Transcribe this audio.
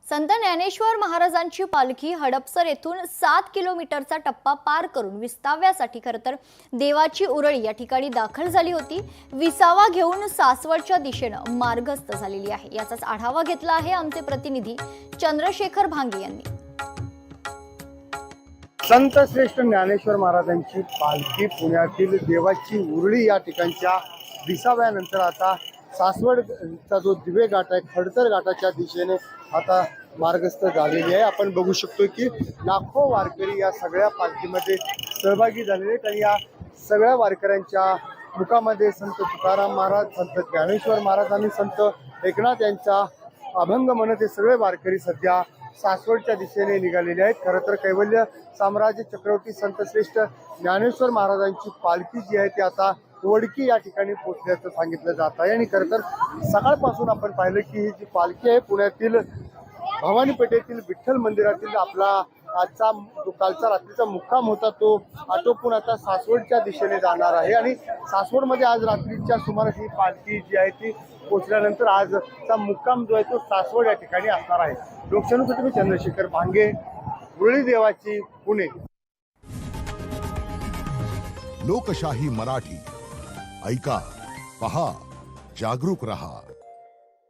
संत ज्ञानेश्वर महाराजांची पालखी हडपसर येथून 7 किलोमीटरचा टप्पा पार करून विसाव्यासाठी खरतर देवाची उरळी या ठिकाणी दाखल झाली होती। विसावा घेऊन सासवडच्या दिशेने मार्गस्थ झालेली आहे। याचाच आढावा घेतला आहे आमचे प्रतिनिधी चंद्रशेखर भांगे यांनी। संत श्रेष्ठ ज्ञानेश्वर महाराजांची पालखी पुण्यातील देवाची उरळी या ठिकाणच्या विसाव्यानंतर आता सासवडचा जो दिवे घाट आहे खडतर घाटाच्या दिशेने आता मार्गस्थ झालेली आहे। आपण बघू शकतो की लाखो वारकरी या सगळ्या पालखीमध्ये सहभागी झालेले आहेत आणि या सगळ्या वारकऱ्यांच्या मुखामध्ये संत तुकाराम महाराज, संत ज्ञानेश्वर महाराज आणि संत एकनाथ यांचा अभंग म्हणत हे सगळे वारकरी सध्या सासवडच्या दिशेने निघालेले आहेत। खरं तर कैवल्य साम्राज्य चक्रवर्ती संत श्रेष्ठ ज्ञानेश्वर महाराजांची पालखी जी आहे ती आता वडकी या ठिकाणी पोहोचल्याचं सांगितलं जात आहे। आणि खरं तर सकाळपासून आपण पाहिलं की ही जी पालखी आहे पुण्यातील भवानी पेठेतील विठ्ठल मंदिरातील आपला आजचा जो कालचा रात्रीचा मुक्काम होता तो आटोपून आता सासवडच्या दिशेने जाणार आहे। आणि सासवडमध्ये आज रात्रीच्या सुमारास ही पालखी जी आहे ती पोहोचल्यानंतर आजचा मुक्काम जो आहे तो सासवड या ठिकाणी असणार आहे। लोकशाहीसाठी मी चंद्रशेखर भांगे, उरळी देवाची, पुणे। लोकशाही मराठी ऐका, पहा, जागरूक रहा।